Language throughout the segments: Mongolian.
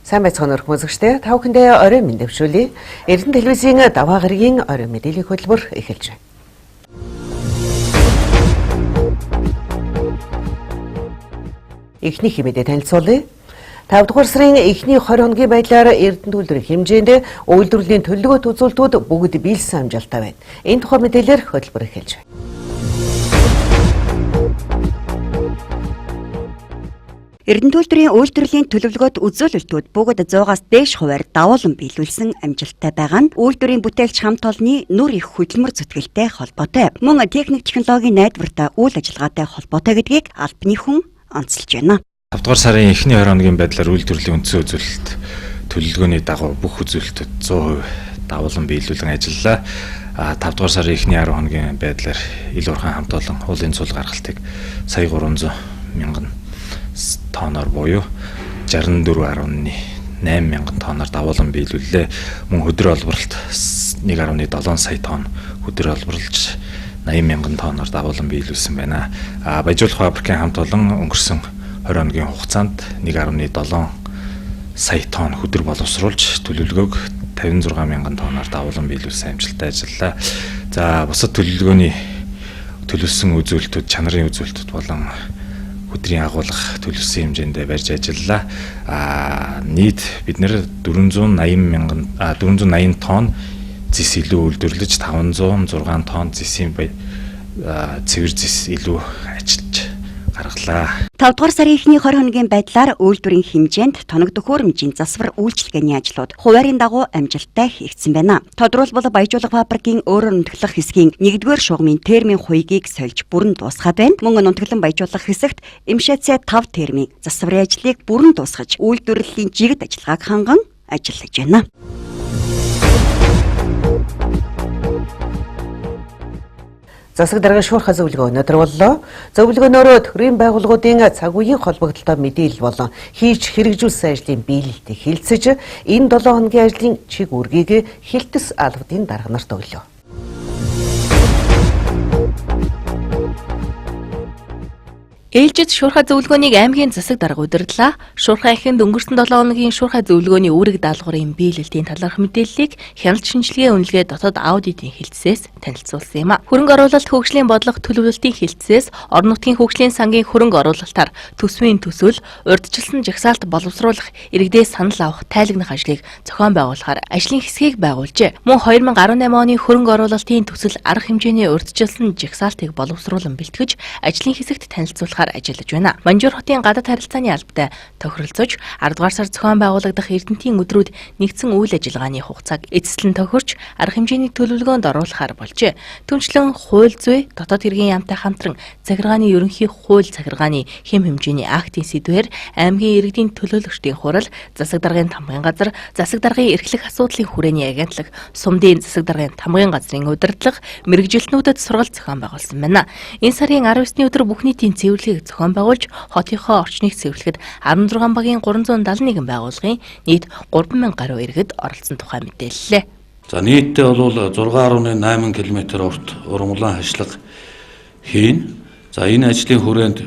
Сайн байцгаана уу хүмүүстээ та бүхэндээ орой мэндэлжүүлье. Эрдэнэ телевизийн даваа гарагийн орой мэдээллийн хөтөлбөр эхэлж байна. Эхний хэмээдээ танилцуулъя. 5 дугаар сарын эхний 20 хоногийн байдлаар Эрдэнэ үйлдвэрийн хэмжээнд үйлдвэрлэлийн төлөвлөгөөт үзүүлэлтүүд бүгд биелсэн амжилттай байна. Энэ тухай мэдээлэлээр хөтөлбөр эхэлж байна. Эрдэнэ үйлдвэрийн үйлдвэрлэлийн төлөвлөгөөт үзүүлэлтүүд бүгд 100-аас дээш хувиар давуулан биелүүлсэн амжилттай байгаа нь үйлдвэрийн бүтээлч хамт олонны нүр их хөдөлмөр зүтгэлтэй холбоотой. Мөн техник технологийн найдвартай үйл ажиллагаатай холбоотой гэдгийг албаны хүн онцолж байна. 5 дугаар сарын эхний 20 хоногийн байдлаар үйлдвэрлэлийн үндсэн үзүүлэлт төлөвлөгөөний дагуу бүх үзүүлэлтүүд 100% давуулан биелүүлэн ажиллалаа. 5 дугаар сарын эхний 10 хоногийн байдлаар ил урхан хамт олон хуулийн цул гаргалтыг сая 300 мянган тоноор буюу 64.8 мянган тоноор давуулан биелүүллээ. Мөн хөдөр олборлолт 1.7 сая тонн хөдөр олборлож 80 мянган тоноор давуулан биелүүлсэн байна. Баяжуулах фабрикийн хамт олон өнгөрсөн 20 хоногийн хугацаанд 1.7 сая тонн хөдөр боловсруулж төлөвлөгөөг 56 мянган тоноор давуулан биелүүлсэн амжилттай ажиллалаа. За бусад төлөвлөсөн үзүүлэлтүүд, чанарын үзүүлэлтүүд болон өдрийн агуулгах төлөвлөсөн хэмжээндээ барьж ажиллалаа. Нийт бид нэр 480 тонн зис илүү үйлдвэрлэж 506 тонн зисийн цэвэр зис илүү ажиллаж гаргалаа. 5 дугаар сарын эхний 20 хоногийн байдлаар үйлдвэрийн хэмжээнд тоног төхөөрөмжийн засвар үйлчилгээний ажлууд хуваарийн дагуу амжилттай хийгдсэн байна. Тодорхойлбол баяжуулах фабрикийн өөрөөр нутглах хэсгийн 1-р шугамын термийн хуйгийг сольж бүрэн дуусгаад байна. Мөн нутглан баяжуулах хэсэгт МШЦ 5 термийн засварын ажлыг бүрэн дуусгаж үйлдвэрлэлийн жигд ажиллагааг ханган ажиллаж байна. Засаг даргын шуурхай зөвлөгөө өнөөдөр боллоо. Зөвлөгөөнөөрөө төрийн байгууллагуудын цаг үеийн холбогдлолтой мэдээлэл болон хийж хэрэгжүүлсэн ажлын биелэлтийг хэлцэж, энэ 7 хоногийн ажлын чиг үүргийг хэлтэс албадын дарга нарт өглөө. Ээлжид шуурхай зөвлөгөөнийг аймгийн засаг дарга удирдлаа. Шуурхай ахинд өнгөрсөн 7 хоногийн шуурхай зөвлөгөөний үүрэг даалгаврын биелэлтийн талаарх мэдээллийг хяналт шинжилгээ үнэлгээ дотоод аудитын хэлтсээс танилцуулсан юм а. Хөрөнгө оруулалт хөгжлийн бодлого төлөвлөлтийн хэлтсээс орон нутгийн хөгжлийн сангийн хөрөнгө оруулалтаар төсвийн төсөөл, урьдчилсан жагсаалт боловсруулах, иргэдээ санал авах, тайлагнах ажлыг зохион байгуулахаар ажлын хэсгийг байгуулжээ. Мөн 2018 оны хөрөнгө оруулалтын төсөл арга хэмжээний урьдчилсан жагсаалтыг боловсруулан бэлтгэж ажлын хэсэгт танилцуулах ажиллаж байна. Манжуур хотын гадаад харилцааны албатай тохиролцож 10 дугаар сар зохион байгуулагдах Эрдэнэтийн өдрүүд нэгдсэн үйл ажиллагааны хугацааг эцэслэн тохирч арга хэмжээний төлөвлөгөөнд оруулахаар болжээ. Түүнчлэн хууль зүй, дотоод хэргийн яамтай хамтран захиргааны ерөнхий хууль захиргааны хэм хэмжээний актын сэдвээр аймгийн иргэдийн төлөөлөгчдийн хурал, засаг даргын тамгын газар, засаг даргын эрхлэх асуудлын хүрээний агентлаг, сумдын засаг даргын тамгын газрын удирдлага, мэргэжилтнүүдэд сургалт зохион байгуулсан байна. Энэ сарын 19-ний өдөр бүх нийтийн цэвэрлэгийг зохион байгуулж, хотынхоо орчныг цэвэрлэхэд 16 багийн 371 байгууллагын нийт 3000 гаруй иргэд оролцсон тухай мэдээллээ. За нийтдээ бол 6.8 км урт ургамлан хашлага хийн. За энэ ажлын хүрээнд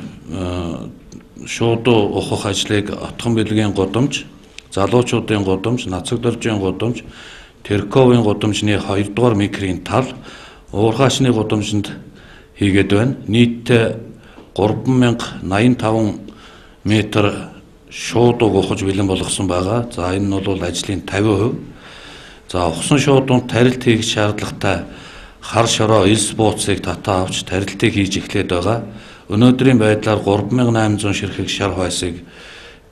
шуудуу ухах ажлыг отхон бэлгийн гудамж, залуучуудын гудамж, нацаг доржийн гудамж, Терковын гудамжны 2 дугаар микрийн тал, уурхаачны гудамжинд хийгээд байна. Нийтдээ 3085 метр шуудууг ухаж бэлэн болгосон байгаа. За энэ нь бол ажлын 50%. За ухсан шуудуунд тарилт хийх шаардлагатай хар шороо элс бууцыг татаа авч тарилтыг хийж эхлээд байгаа. Өнөөдрийн байдлаар 3800 ширхэг шар хойсыг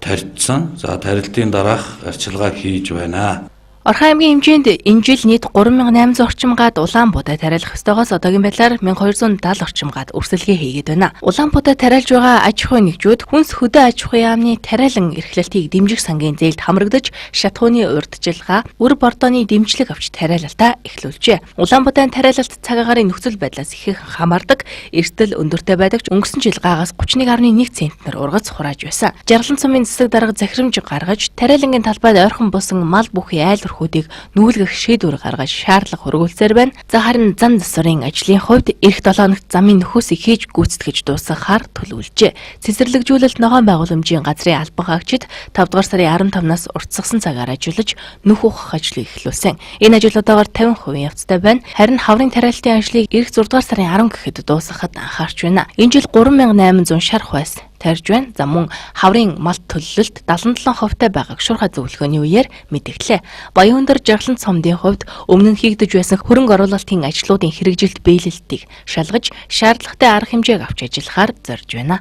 тарьдсан. За тарилтын дараах арчилгааг хийж байна. Орхон аймгийн хэмжээнд энэ жил нийт 3800 орчим гад улаан будаа тариалах ёстойгоос одоогийн байдлаар 1270 орчим гад өрсөлдөө хийгээд байна. Улаан будаа тариалж байгаа аж ахуйн нэгжүүд хүнс хөдөө аж ахуйн яамны тариалан эрхлэлтийг дэмжих сангийн зээлд хамрагдаж, шатхууны урьдчилгаа, үр бордооны дэмжлэг авч тариалалтаа эхлүүлжээ. Улаан будаан тариалалт цаг агаарын нөхцөл байдлаас их хамаардаг, эрсдэл өндөртэй байдаг ч өнгөрсөн жил гаагаас 31.1 центнер ургац хурааж байсан. Жаргалан цумын засаг дарга захирамж гаргаж, тариалангийн талбайд ойрхон бусан мал бүхий айлдвар зүрхүүдийг нүүлгэх шийдвэр гаргаж шаардлага хөргүүлсээр байна. За харин зам засварын ажлын хувьд эх 7 хоногт замын нөхөөсийг хийж гүйцэтгэж дуусгахаар төлөвлөжээ. Цэцэрлэгжүүлэлт ногоон байгууламжийн газрын албан хаагчид 5 дугаар сарын 15-наас уртсгсан цагаар ажиллаж нүх ухах ажлыг эхлүүлсэн. Энэ ажлуудаагаар 50% явцтай байна. Харин хаврын тариалтын ажлыг эх 6 дугаар сарын 10 гэхэд дуусгахад анхаарч байна. Энэ жил 3800 шарх байс тарьж байна. За мөн хаврын малт төлөлөлт 77% байгааг шуурхай зөвлөгөөний үеэр мэдээллээ. Баянөндөр жаглан цомдын хувьд өмнө нь хийгдэж байсан хөрөнгө оруулалтын ажлуудын хэрэгжилт биелэлтийг шалгаж шаардлагатай арга хэмжээг авч ажиллахаар зорж байна.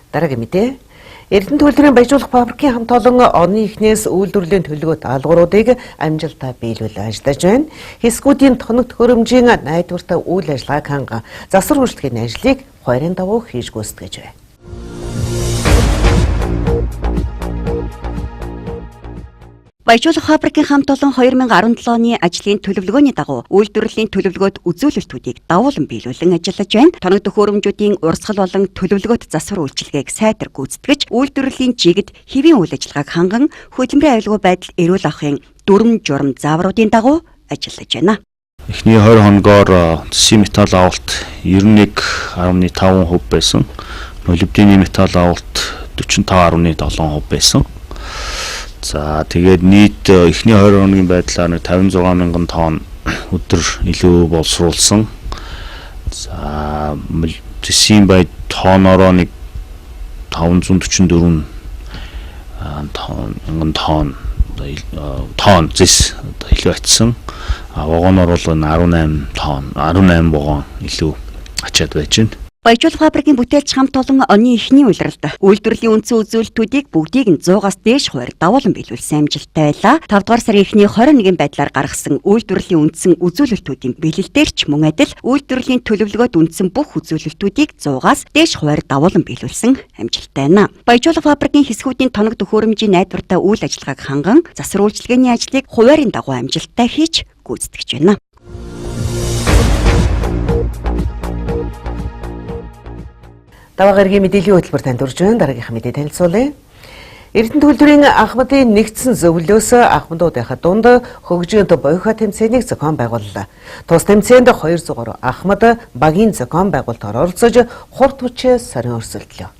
Дараагийн мэдээ. Эрдэнэ төлөвлөрийн баяжуулах фабрикийн хамт олон оны эхнээс үйлдвэрлэлийн төлөвлөгөө даалгавруудыг амжилттай биелүүлж ажиллаж байна. Хэсгүүдийн тоног төхөөрөмжийн найдвартай үйл ажиллагааг ханган засвар үйлчлэгийн ажлыг 25 хийж гүйцэтгэж байна. Баяжуулах фабрикийн хамт олон 2017 оны ажлын төлөвлөгөөний дагуу үйлдвэрлэлийн төлөвлөгөөт үзүүлэлтүүдийг давуулан биелүүлэн ажиллаж байна. Тоног төхөөрөмжүүдийн урсгал болон төлөвлөгөөт засвар үйлчилгээг сайтар гүйцэтгэж, үйлдвэрлэлийн чигэд хэвийн үйл ажиллагааг ханган хөдөлмөрийн аюулгүй байдал эрүүл авахын дүрм журам заавруудын дагуу ажиллаж байна. Эхний 20 хоногоор засгийн металл авалт 91.5% байсан. Молибдены металл авалт 45.7% байсан. За тэгээд нийт эхний 20 хоногийн байдлаар 56 мянган тонн өдөр илүү боловсруулсан. За засгийн бай тоонороо 544 тонн зэс илүү очсон. Вагоноор бол 18 вагон илүү ачаад байж байна. Баяжуулах фабрикийн бүтээлч хамт олон оны эхний улиралд үйлдвэрлэлийн үндсэн үзүүлэлтүүдийг бүгдийг нь 100-аас дээш хувиар давуулан биелүүлсэн амжилттай байлаа. 5 дугаар сарын эхний 21-ийн байдлаар гаргасан үйлдвэрлэлийн үндсэн үзүүлэлтүүдийн биелэлтээр ч мөн адил үйлдвэрлэлийн төлөвлөгөөт үндсэн бүх үзүүлэлтүүдийг 100-аас дээш хувиар давуулан биелүүлсэн амжилттай байна. Баяжуулах фабрикийн хэсгүүдийн тоног төхөөрөмжийн найдвартай үйл ажиллагааг ханган засвар үйлчилгээний ажлыг хуваарийн дагуу амжилттай хийж гүйцэтгэж байна. Даваагаргийн мэдээллийн хөтөлбөр танд хүрч байна. Дараагийнхаа мэдээ танилцуулъя. Эрдэнэ төлөвлөрийн Ахмадын нэгдсэн зөвлөлөөс Ахмадуудынхаа дунд хөгжөөнд боёхоо тэмцээнийг зохион байгууллаа. Тус тэмцээнд 200 Ахмад багийн зохион байгуулалтаар оролцож хурд хүчээ сорин өрсөлдлөө.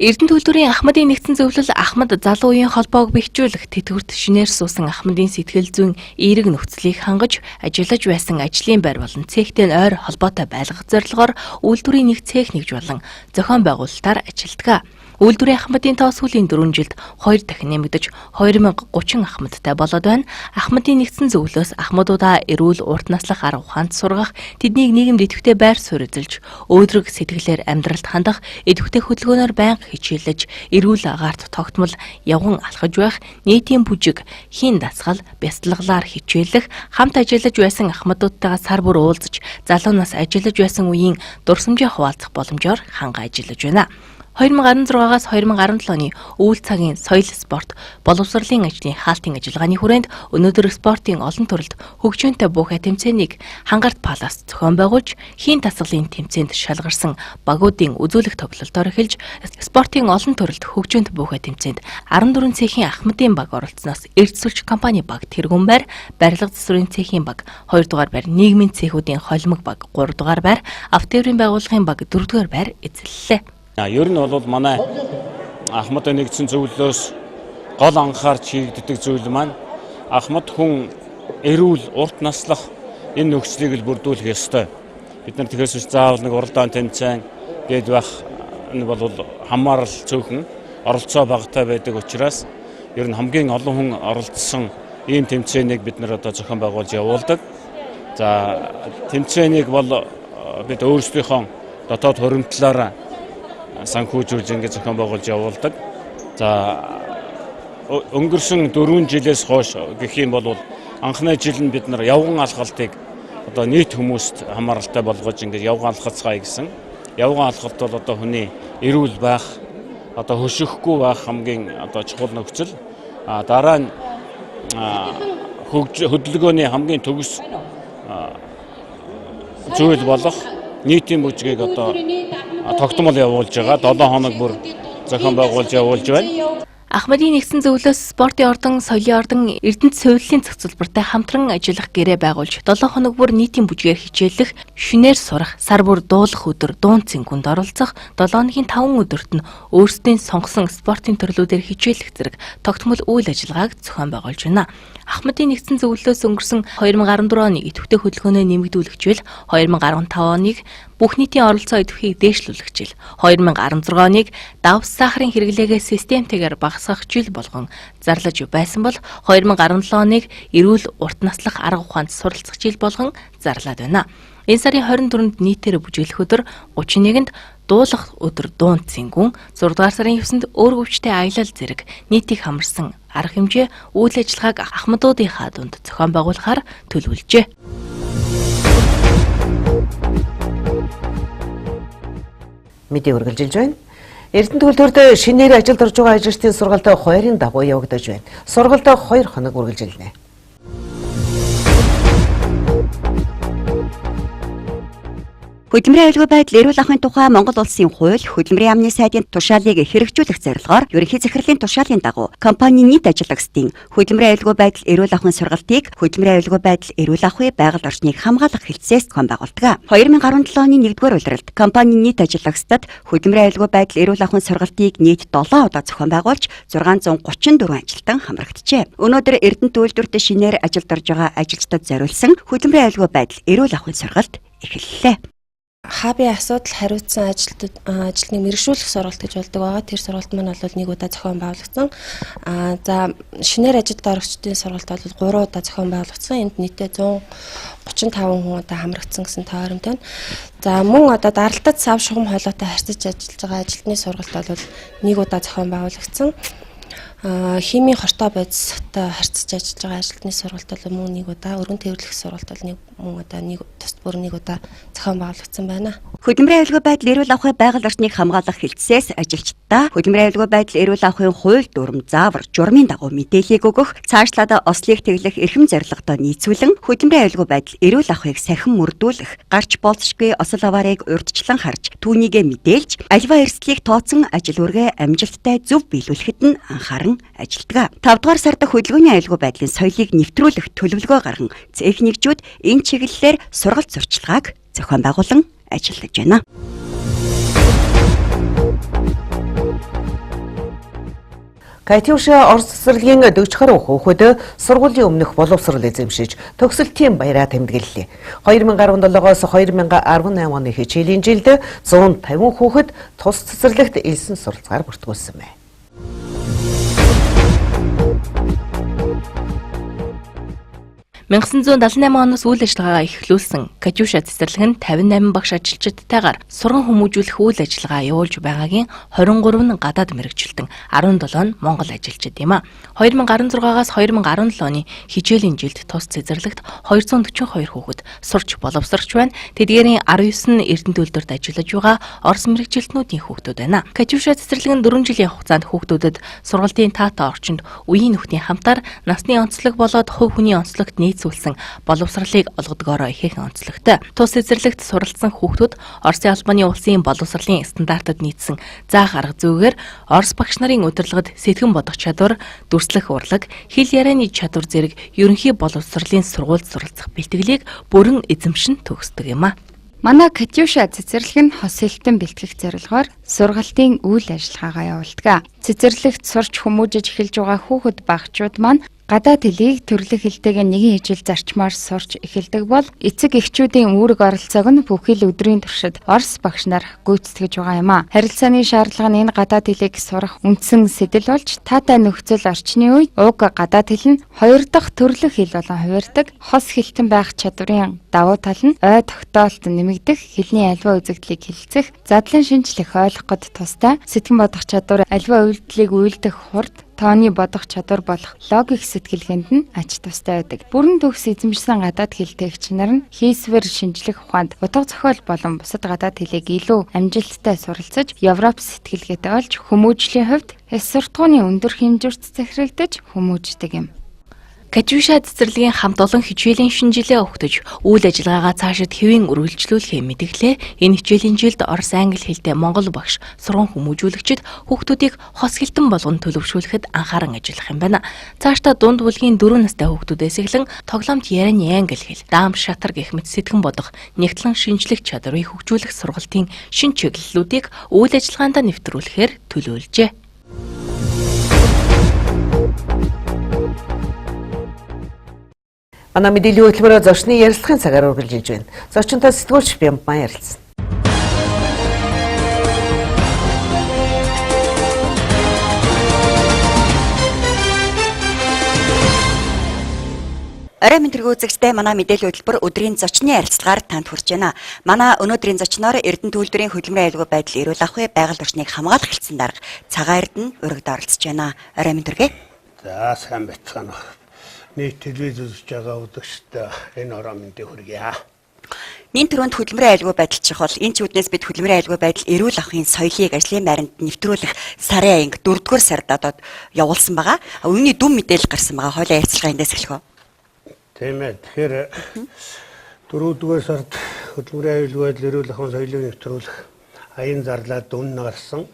Эрдэнэ төлөвлөрийн Ахмадын нэгдсэн зөвлөл Ахмад залуу үеийн холбоог бэхжүүлэх, тэтгэврт шинээр суусан Ахмадын сэтгэл зүйн эерэг нөхцөлийг хангаж ажиллаж байсан ажлын байр болон цехтэй нь ойр холбоотой байлгах зорилгоор үйлдвэрийн нэг цех нэгж болон зохион байгуулалтаар ажилладаг. Үйлдвэрийн Ахмадын тоо сүүлийн 4 жилд 2 дахин нэмэгдэж 2030 Ахмадтай болоод байна. Ахмадын нэгдсэн зөвлөлөөс Ахмадуудаа эрүүл урт наслах арга ухаанд сургах, тэднийг нийгэмд идэвхтэй байр суурь эзэлж, өөдрөг сэтгэлээр амьдралд хандах, идэвхтэй хөдөлгөөнөөр байнга хичээлж, эрүүл агаарт тогтмол явган алхаж байх, нийтийн бүжиг, хийн дасгал, бяцлаглаар хичээлэх, хамт ажиллаж байсан Ахмадуудтайгаа сар бүр уулзаж, залуунаас ажиллаж байсан үеийн дурсамжаа хуваалцах боломжоор ханга ажиллаж байна. 2016-аас 2017 оны өвөл цагийн соёл спорт, боловсролын ажлын хаалтын ажиллагааны хүрээнд өнөөдөр спортын олон төрөлд хөгжөөнтэй буухай тэмцээнийг Хангарт Палас зохион байгуулж, хийн тасгалын тэмцээнд шалгарсан багуудын үзүүлэх тоглолтоор эхэлж, спортын олон төрөлд хөгжөөнт буухай тэмцээнд 14 цехийн Ахмадын баг оролцсноос эрдэсүүлч компани баг тэргүүн байр, барилга засварын цехийн баг 2 дугаар байр, нийгмийн цехүүдийн холимог баг 3 дугаар байр, автотеврийн байгууллагын баг 4 дугаар байр эзэллээ. Ер нь бол манай Ахмадын нэгдсэн зөвлөлөөс гол анхаарч хийгддэг зүйл маань Ахмад хүн эрүүл урт наслах энэ нөхцөлийг л бүрдүүлэх ёстой. Бид нар тэгэхээр заавал нэг уралдаан тэмцээн гээд байх энэ бол хамаарал цөөхөн оролцоо багтай байдаг учраас ер нь хамгийн олон хүн оролцсон ийм тэмцээнийг бид нар одоо зохион байгуулж явуулдаг. За тэмцээнийг бол бид өөрсдийнхөө дотоод хуримтлаараа санхүүжүүлж ингээд зохион байгуулж явуулдаг. За өнгөрсөн 4 жилээс хойш гэх юм бол анхны жил нь бид нар явган алхалтыг одоо нийт хүмүүст хамааралтай болгож ингээд явган алхацгаая гэсэн. Явган алхалт бол одоо хүний эрүүл байх, одоо хөшөхгүй байх хамгийн одоо чухал нөхцөл. Дараа нь хөдөлгөөний хамгийн төгс зүйл болох нийтийн бүжгийг одоо тогтмол явуулж байгаа. 7 хоног бүр зохион байгуулж явуулж байна. Ахмадын нэгдсэн зөвлөлөөс спортын ордон, соёлын ордон, Эрдэнэт соёлын зохицол салбартай хамтран ажиллах гэрээ байгуулж 7 хоног бүр нийтийн бүжгээр хичээлэх, шүнээр сурах, сар бүр дуулах өдөр дуун цэнгүнд оролцох, 7 хоногийн 5 өдөрт нь өөрсдийн сонгосон спортын төрлүүдээр хичээлэх зэрэг тогтмол үйл ажиллагааг зохион байгуулж байна. Ахмадын нэгдсэн зөвлөлөөс өнгөрсөн 2014 оны идэвхтэй хөдөлгөөнөө нэмэгдүүлэгчвэл 2015 оныг бүх нийтийн оролцоо идэвхийг дээшлүүлэгчил 2016 оныг давс сахарын хэрэглээгээ системтэйгээр багасгах жил болгон зарлаж байсан бол 2017 оныг эрүүл урт наслах арга ухаанд суралцах жил болгон зарлаад байна. Энэ сарын 24-нд нийтээр бүжиглэх өдөр, 31-нд дуулах өдөр дуун цэнгүн, 6 дугаар сарын 9-нд өөр өвчтэй аялал зэрэг нийтийг хамарсан арга хэмжээ үйл ажиллагааг ахмадуудынхаа дунд зохион байгуулахаар төлөвлөжээ. Мэдээ үргэлжилж байна. Эрдэнэт төлөвлөлтөд шинээр ажилд орж байгаа ажилчдын сургалт 2-ын дагуу явагдаж байна. Сургалт 2 хоног үргэлжилнэ. Хөдөлмөрийн аюулгүй байдал эрүүл ахуйн тухай Монгол улсын хууль, хөдөлмөрийн яамны сайдын тушаалыг хэрэгжүүлэх зорилгоор ерөнхий захирлын тушаалын дагуу компанийн нийт ажилтгчдын хөдөлмөрийн аюулгүй байдал эрүүл ахуйн сургалтыг хөдөлмөрийн аюулгүй байдал эрүүл ахуй байгаль орчныг хамгаалах хэлтсээс зохион байгуулдаг. 2017 оны 1-р улиралд компанийн нийт ажилтгчдад хөдөлмөрийн аюулгүй байдал эрүүл ахуйн сургалтыг нийт 7 удаа зохион байгуулж 634 ажилтан хамрагджээ. Өнөөдөр Эрдэнэт үйлдвэрт шинээр ажилд орж байгаа ажилчдад зориулсан хөдөлмөрийн аюулгүй байдал эрүүл ахуйн сургалт эхэллээ. Хабын асуудал хариуцсан ажилтныг мэрэгшүүлэх сургалт гэж болдог байгаа. Тэр сургалт маань бол 1 удаа зохион байгуулагдсан. За шинээр ажилд орогчдын сургалт бол 3 удаа зохион байгуулагдсан. Энд нийтдээ 135 хүн одоо хамрагдсан гэсэн тойромтой. За мөн одоо даралтад сав шугам хоолойтой харьцаж ажиллаж байгаа ажилтны сургалт бол 1 удаа зохион байгуулагдсан. Химийн хортой бодистой харьцаж ажиллаж байгаа ажилтны сургалт бол мөн 1 удаа, өргөн тээвэрлэх сургалт бол мөн удаа тус бүр 1 удаа зохион байгуулагдсан байна. Хөдөлмөрийн аюулгүй байдал эрүүл ахуй байгаль орчныг хамгаалах хэлтсээс ажилчдаа хөдөлмөрийн аюулгүй байдал эрүүл ахуйн хууль, дүрм, заавар, журмын дагуу мэдээллийг өгөх, цаашлаад ослыг тэглэх эрхэм зорилготой нийцүүлэн хөдөлмөрийн аюулгүй байдал эрүүл ахуйг сахин мөрдүүлэх, гарч болзошгүй осол аваарыг урьдчилан харж, түүнийгээ мэдээлж, аливаа эрсдлийг тооцсон ажил үргээ амжилттай зөв биелүүлэхэд нь анхааран ажилтдаг. 5 дугаар сард хөдөлгөөний аюулгүй байдлын соёлыг нэвтрүүлэх төлөвлөгөө гарган техникчүүд энэ чиглэлээр сургалт сурчлагыг зохион байгуулан ажиллаж байна. Катюша Орос цэцэрлэгийн 40 гаруй хүүхэд сургуулийн өмнөх боловсрол эзэмшиж төгсөлтийн баяраа тэмдэглэлээ. 2017-оос 2018 оны хичээлийн жилд 150 хүүхэд тус цэцэрлэгт элсэн суралцгаар бүртгүүлсэн байна. Мянга 1978 оноос үйл ажиллагаагаа эхлүүлсэн Катюша цэцэрлэг нь 58 багш ажилчидтайгаар сурган хүмүүжүүлэх үйл ажиллагаа явуулж байгаагийн 23 нь гадаад мэргэжилтэн 17 нь Монгол ажилчид юм а. 2016-аас 2017 оны хичээлийн жилд тус цэцэрлэгт 242 хүүхэд сурч боловсрч байна. Тэдгээрийн 19 нь Эрдэнэт үйлдвэрт ажиллаж байгаа Орос мэргэжилтнүүдийн хүүхдүүд байна. Катюша цэцэрлэг нь 4 жилийн хугацаанд хүүхдүүдэд сургалтын таатай орчинд үеийн нөхдийн хамтаар насны онцлог болоод хувь хүний онцлогт нийцүүлсэн боловсролыг олгодгоороо ихээхэн онцлогтой. Тус цэцэрлэгт суралцсан хүүхдүүд Оросын албаны улсын боловсролын стандартад нийцсэн заах арга зүйгээр Орос багш нарын удирдлагад сэтгэн бодох чадвар, дүрслэх урлаг, хэл ярианы чадвар зэрэг ерөнхий боловсролын сургуульд суралцах бэлтгэлийг бүрэн эзэмшин төгсдөг юм а. Манай Катюша цэцэрлэг нь хос хэлтэн бэлтгэх зорилгоор сургалтын үйл ажиллагаагаа явуулдаг. Цэцэрлэгт сурч хүмүүжиж эхэлж байгаа хүүхэд багчууд маань гадаад хэлийг төрөлх хэлтэйгээ нэгэн хичээл зарчмаар сурч эхэлдэг бол эцэг эхчүүдийн үүрэг оролцоог нь бүхэл өдрийн туршид Орос багш нар гүйцэтгэж байгаа юм а. Харилцааны шаардлага нь энэ гадаад хэлийг сурах үндсэн сэтэл болж таатай нөхцөл орчны үед уг гадаад хэл нь 2 дахь төрөлх хэл болон хувирдаг. Хос хэлтэн байх чадварын давуу тал нь ой тогтоолт нэмэгдэх, хэлний аливаа үзэгдлийг хэлэлцэх, задлан шинжлэх ойлгоход тустай, сэтгэн бодох чадвар, аливаа үйлдэлийг үйлдэх хурд, тооны бодох чадвар болох логик сэтгэлгээнд нь ач тустай байдаг. Бүрэн төгс эзэмшсэн гадаад хэлтэйгч нар нь хийсвэр шинжлэх ухаанд утга зохиол болон бусад гадаад хэлийг илүү амжилттай суралцаж, Европ сэтгэлгээтэй олж, хүмүүжлийн хувьд эс суртахууны өндөр хэмжүүрт захирагдаж хүмүүждэг юм. Катюша цэцэрлэгийн хамт олон хичээлийн шинжилгээ өгдөж, үйл ажиллагаагаа цаашид хэвийн үргэлжлүүлэхээ мэдгэлээ энэ хичээлийн жилд Орос англи хэлтэй Монгол багш сургууль хүмүүжүүлэгчид хүүхдүүдийг хос хэлтэн болгон төлөвшүүлэхэд анхааран ажиллах юм байна. Цаашдаа дунд бүлгийн 4 настай хүүхдүүдээс эхлэн тоглоомт ярианы англи хэл, даам шатар гэх мэт сэтгэн бодох, нэгтлэн шинжлэх чадрыг хөгжүүлэх сургалтын шин чиглэлүүдийг үйл ажиллагаанд нэвтрүүлэхээр төлөвлөжээ. Манай мэдээллийн хөтөлбөрөөр зочны ярилцлагын цагаар үргэлжилж байна. Зочинтой сэтгүүлч Бямбан ярилцсан. Орой мэдрэг үзэгчдээ манай мэдээллийн хөтөлбөр өдрийн зочны ярилцлагаар танд хүрч байна. Манай өнөөдрийн зочноор Эрдэнэ төлөвлөрийн хөдөлмөрийн аюулгүй байдал эрүүл ахуй байгаль орчныг хамгаалах хэлтсэн дарга Цагаан Эрдэнэ өргөд оролцож байна. Орой мэдрэг. За сайн байцгаана. Нийт телевиз үзэж байгаа үзэгчдээ энэ орой мэндийг хүргье. Нийт төрөнд хөдөлмөрийн аюулгүй байдал чих бол энэ ч үднээс бид хөдөлмөрийн аюулгүй байдал эрүүл ахуйн соёлыг ажлын байранд нэвтрүүлэх сарын анги 4-р сард одоо явуулсан байгаа. Үүний дүн мэдээлэл гарсан байгаа. Хойлоо ярилцлага эндээс эхлэх үү? Тийм ээ. Тэгэхээр 4-р сард хөдөлмөрийн аюулгүй байдал эрүүл ахуйн соёлыг нэвтрүүлэх аян зарлаад дүн гарсан.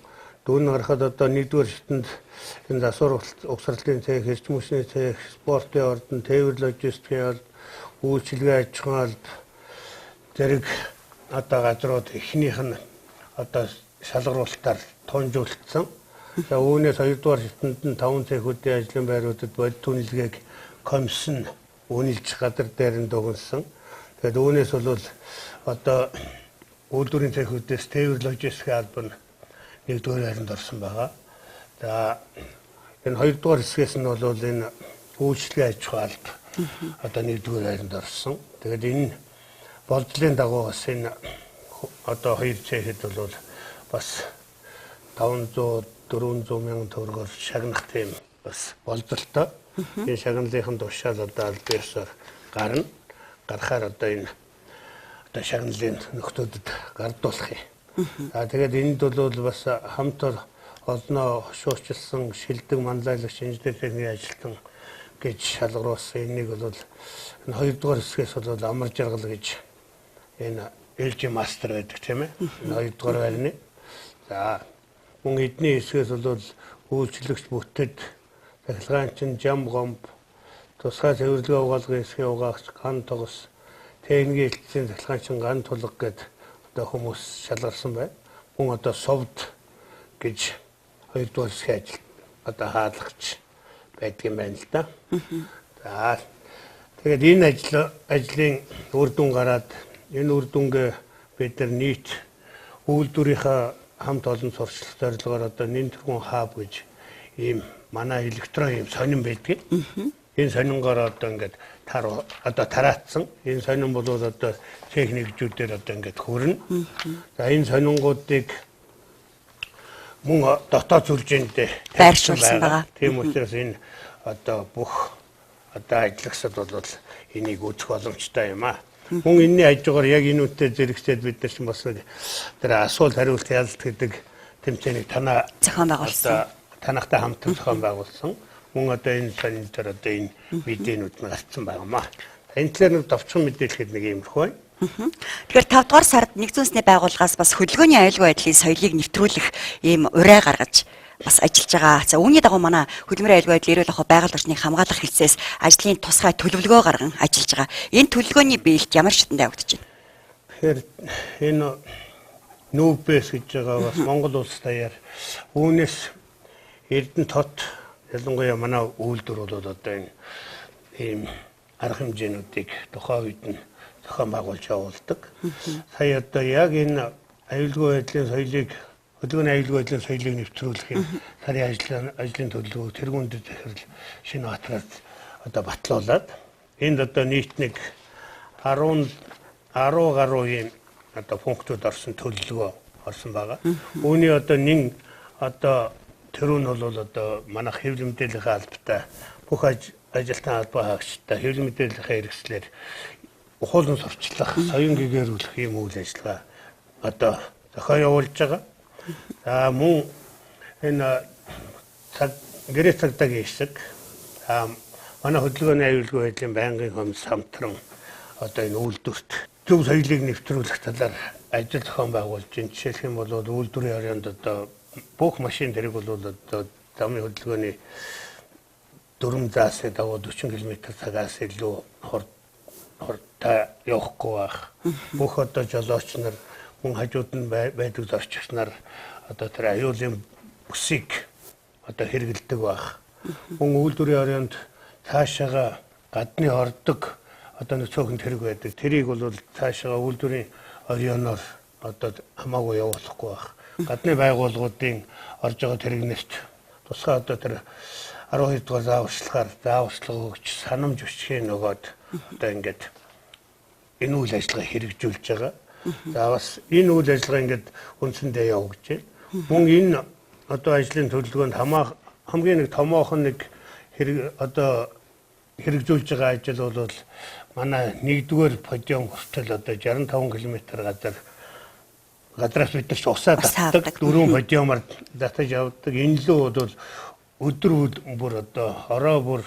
Дүн гарахад одоо 1-р шатнд энэ засвар угсралтын цэг, хэрчмүсний цэг, спортын ордон, тээвэр логистикийн ордон, үйлчилгээ аж ахуйн алба зэрэг одоо газрууд ихнийх нь одоо шалгаруулалтаар тунжуулсан. За үүнээс 2-р шатнд нь 5 цехүүдийн ажлын байруудад бодит үнэлгээг комиссн үнэлж газар дээр нь дугнасан. Тэгээд үүнээс бол одоо үйлдвэрийн цехүүдээс тээвэр логистикийн алба нь 1-р байранд орсон байгаа. За энэ 2-р хэсгээс нь бол энэ үйлчлэгээ аж ахуй алба одоо 1-р байранд орсон. Тэгээд энэ болдлын дагуу бас энэ одоо 2 цэхэд бол бас 500-400 мянган төгрөгөөр шагнах тийм бас болдолтой. Энэ шагналын тушаал одоо аль биесээр гарна. Гарахаар одоо энэ одоо шагналын нөхдүүдэд гардуулах юм. За тэгээд энд бол бас хамтар олноо шуурчилсан шилдэг манлайлагч инженер техникийн ажилтан гэж шалгаруулсан. Энийг бол энэ 2-р хэсгээс бол амар жаргал гэж энэ LG Master байдаг тийм ээ. Энэ 2-р байрны. За мөн эдний хэсгээс бол үйлчлэгч бүтэд, захилгаанчин, жам гомб, тусгай цэвэрлэгээ угаалгын хэсгийн угаагч, ган тогс, техникийн хэлтсийн захилгаанчин, ган тулга гэдэг хүмүүс шалгарсан байна. Мөн одоо совд гэж 2-р хэсгийн ажил одоо хаалгач байдгийн байна л да. За тэгээд энэ ажлын үр дүн гараад энэ үр дүнгээ бид нар нийт үйлдвэрийнхаа хамт олон сурчлах зорилгоор одоо нэн тэргүүн хаб гэж ийм манай электрон ийм сонин байдаг. Энэ сонингоор одоо ингээд одоо тараацсан. Энэ сонин бол одоо техникчүүдээр одоо ингээд хөрнө. За энэ сонингуудыг мөн дотоод сүлжээнд байршуулсан байгаа. Тийм учраас энэ одоо бүх одоо ажиллагчид бол энийг үүсэх боломжтой юм аа. Мөн энэний хажуугаар яг энэ үнэтэй зэрэгцээд бид нар ч бас тэр асуулт хариулт ялалт гэдэг тэмцээнийг зохион байгуулсан. Танахтай хамт зохион байгуулсан. Мөн одоо энэ сонин дээр одоо энэ мэдээнүүд нь гарсан байнамаа. Энэ талаар нэг товчхон мэдээлэхэд нэг юмрх байна. Тэгэхээр 5-р сард нэгдсэн үндэсний байгууллагаас бас хөдөлгөөний аюулгүй байдлын соёлыг нэвтрүүлэх ийм ураа гаргаж бас ажиллаж байгаа. За үүний дагуу манай хөдөлмөрийн аюулгүй байдал эрүүл ахуй байгаль орчныг хамгаалах хэлцээс ажлын тусгай төлөвлөгөө гарган ажиллаж байгаа. Энэ төлөвлөгөөний биелэлт ямар шатнд явагдаж байна? Тэгэхээр энэ нүүбэс гэж байгаа бас Монгол улс даяар үүнээс Эрдэнэ тот ялангуяа манай үйлдвэр бол одоо энэ ийм арга хэмжээнүүдийг тухайн үед нь зохион байгуулж явуулдаг. Сая одоо яг энэ аюулгүй байдлын соёлыг хөдөлгөөний аюулгүй байдлын соёлыг нэвтрүүлэх юм сарын ажлын төлөвлөгөө тэргүүндэд захирал шинэ батраад одоо батлуулаад энд одоо нийт нэг 10 гаруй юм одоо пунктууд орсон төлөвлөгөө орсон байгаа. Үүний одоо нэг одоо тэр нь бол одоо манайх хэвлэл мэдээллийн албатай бүх ажилтан албаа хаагчтай хэвлэл мэдээллийн хэрэгслэр ухуулан сурчлах, соён гэгэрүүлэх юм үйл ажиллагаа одоо зохион явуулж байгаа. За мөн энэ гэрээ цагдаагийн хэсэг манай хөдөлгөөний аюулгүй байдлын байнгын комисс хамтран одоо энэ үйлдвэрт зөв соёлыг нэвтрүүлэх талаар ажил зохион байгуулж байна. Жишээлх юм бол үйлдвэрийн оройнд одоо бүх машин тэрэг бол одоо замын хөдөлгөөний дүрм заасны дагуу 40 км/цагаас илүү хурдтай явахгүй байх. Бүх одоо жолооч нар мөн хажууд нь байдаг зорчигч нар одоо тэр аюулын бүсийг одоо хэрэгэлдэг байх. Мөн үйлдвэрийн оройнд цаашаага гадны ордог одоо нэг цөөхөнд хэрэг байдаг. Тэрийг бол цаашаага үйлдвэрийн оройноор одоо хамаагүй явуулахгүй байх. Гадны байгууллагуудын орж байгаа тэрэгнээс тусгай одоо тэр 12 дугаар зааварчлага өгч санамж өчхийн нөгөөд одоо ингээд энэ үйл ажиллагаа хэрэгжүүлж байгаа. За бас энэ үйл ажиллагаа ингээд үндсэндээ явагдаж байна. Мөн энэ одоо ажлын төлөвлөгөөнд хамгийн нэг томоохон нэг одоо хэрэгжүүлж байгаа ажил бол манай 1-р подиум хүртэл одоо 65 км газраас бид нар ч усаа татдаг 4 подиумаар татаж явдаг. Энэ лөө бол өдөр бүр одоо ороо бүр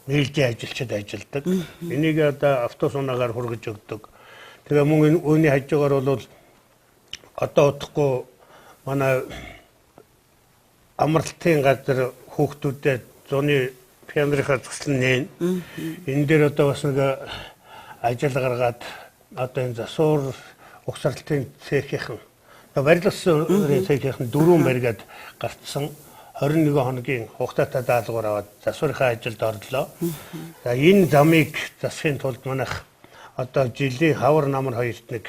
нээлттэй ажилчид ажилдаг. Энийг одоо автобус унаагаар хүргэж өгдөг. Тэгээ мөн үүний хажуугаар бол одоо удахгүй манай амралтын газар хүүхдүүдэд зуны пианрынхаа цэцлэн нээн. Энэ дээр одоо бас нэг ажил гаргаад одоо энэ засвар угсралтын цехийнхэн барилгын цехийнхэн 4 баригад гарцсан 21 хоногийн хугацаатай даалгавар аваад засварынхаа ажилд орлоо. За энэ замыг засахын тулд манайх одоо жилийн хавар намар хоёрт нэг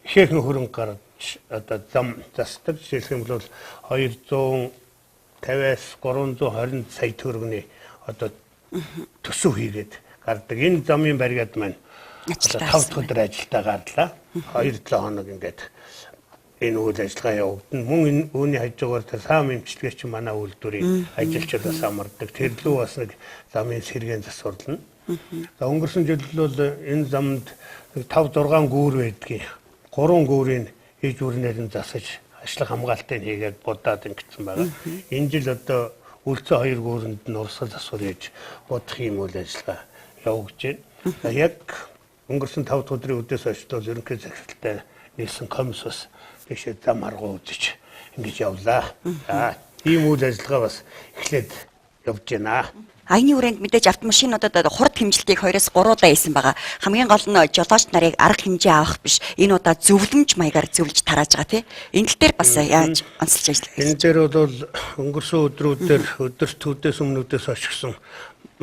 ихээхэн хөрөнгө гаргаж одоо зам засдаг. Жишээлх юм бол 250-аас 320 сая төгрөгийн одоо төсөв хийгээд гардаг. Энэ замын баригад маань 5 дахь өдөр ажилдаа гарлаа. 2-7 хоног ингээд энэ үйл ажиллагаа явагдана. Мөн үүний хажуугаар тэр саам эмчилгээч манай үйлдвэрийн ажилчид бас амардаг. Тэр лүү бас нэг замын сэргээн засварлана. За өнгөрсөн жил бол энэ замд 5-6 гүүр байдгийг. 3 гүүрийг хийж үрнээр нь засаж ажлах хамгаалтыг хийгээд будаад ингэсэн байгаа. Энэ жил одоо үлцэн 2 гүүрэнд нь урсгал засвар хийж бодох юм үйл ажиллагаа явагдаж байна. Яг өнгөрсөн 5 дахь өдрийн үдээс хойш бол ерөнхий захиралтай нийлсэн комисс бас тийшээ зам аргуу үзэж ингэж явлаа. За ийм үйл ажиллагаа бас эхлээд явж байна. Аяны хүрээнд мэдээж автомашинуудад хурд хэмжилтийг 2-3 удаа хийсэн байгаа. Хамгийн гол нь жолооч нарыг арга хэмжээ авах биш. Энэ удаа зөвлөмж маягаар зөвлөж тарааж байгаа тий. Энэ тал дээр бас яаж онцлж ажиллах вэ? Энэ дээр бол өнгөрсөн өдрүүдээр өдөртүүдээс өмнөдөөс очсон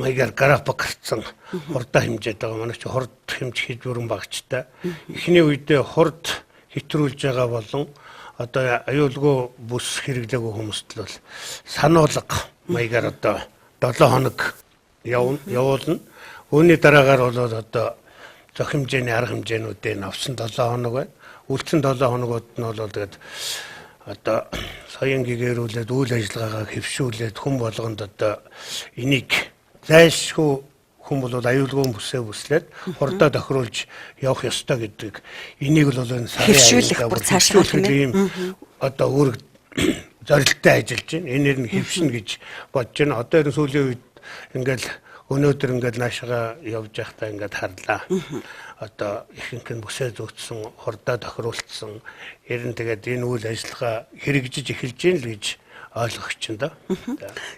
маягаар график гарцсан хурдаа хэмжээд байгаа. Манай чи хурд хэмжих хийдвэрэн багчтай. Эхний үедээ хурд хэтрүүлж байгаа болон одоо аюулгүй бүс хэрэглээгүй хүмүүст бол сануулга маягаар одоо 7 хоног явуулна. Үүний дараагаар бол одоо зөх хэмжээний арга хэмжээнүүдийг авсан 7 хоног байна. Үлдсэн 7 хоногуд нь бол тэгээд одоо соён гэгэрүүлээд үйл ажиллагаагаа хэвшүүлээд хүн болгонд одоо энийг зайлшгүй хүн бол аюулгүй бүсээ бүслээд хурдаа тохируулж явах ёстой гэдэг. Энийг л энэ сарын хэвшүүлэх бүр цаашруулах юм. Одоо үүрэг зорилттой ажиллаж байна. Энээр нь хэвшин гэж бодож байна. Одоо энэ сүүлийн үед ингээл өнөөдөр ингээл наашаага явж байхдаа ингээд харлаа. Одоо ихэнх нь бүсээ зөөцсөн, хурдаа тохируулсан. Ер нь тэгээд энэ үйл ажиллагаа хэрэгжиж эхэлж байна л гэж ойлгох чинь да.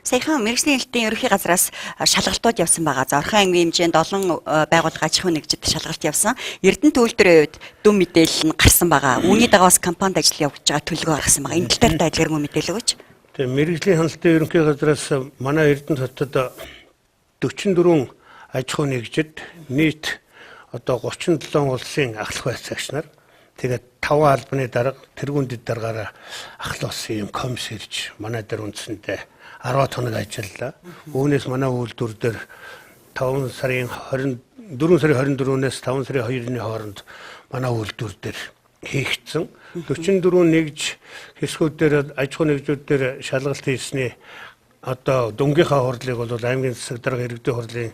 Саяхан мэргэжлийн хэлтийн ерөнхий газраас шалгалтууд явсан байгаа. За Орхон аймгийн хэмжээнд олон байгууллага аж ахуйн нэгжид шалгалт явсан. Эрдэнэт үйлдвэрийн үед дүн мэдээлэл нь гарсан байгаа. Үүний дагавас компанид ажил явуулж байгаа төлөвлөгөө гаргасан байгаа. Энэ тал дээр адилгааргүй мэдээлэл өгөөч. Тэгээ мэргэжлийн хяналтын ерөнхий газраас манай Эрдэнэт хотод 44 аж ахуй нэгжид нийт одоо 37 улсын ахлах байцаагч нар тэгээд 5 албаны дарга тэргүүндэд даргаараа ахлуулсан юм комисс ирж манай дээр үндсэндээ 10 хоног ажиллаа. Үүнээс манай үйлдвэр дээр 4 сарын 24-нээс 5 сарын 2-ны хооронд манай үйлдвэр дээр хийгдсэн 44 нэгж хэсгүүдээр аж ахуй нэгжүүдээр шалгалт хийсний одоо дүнгийнхаа хурлыг бол аймгийн засаг дарга иргэдийн хурлын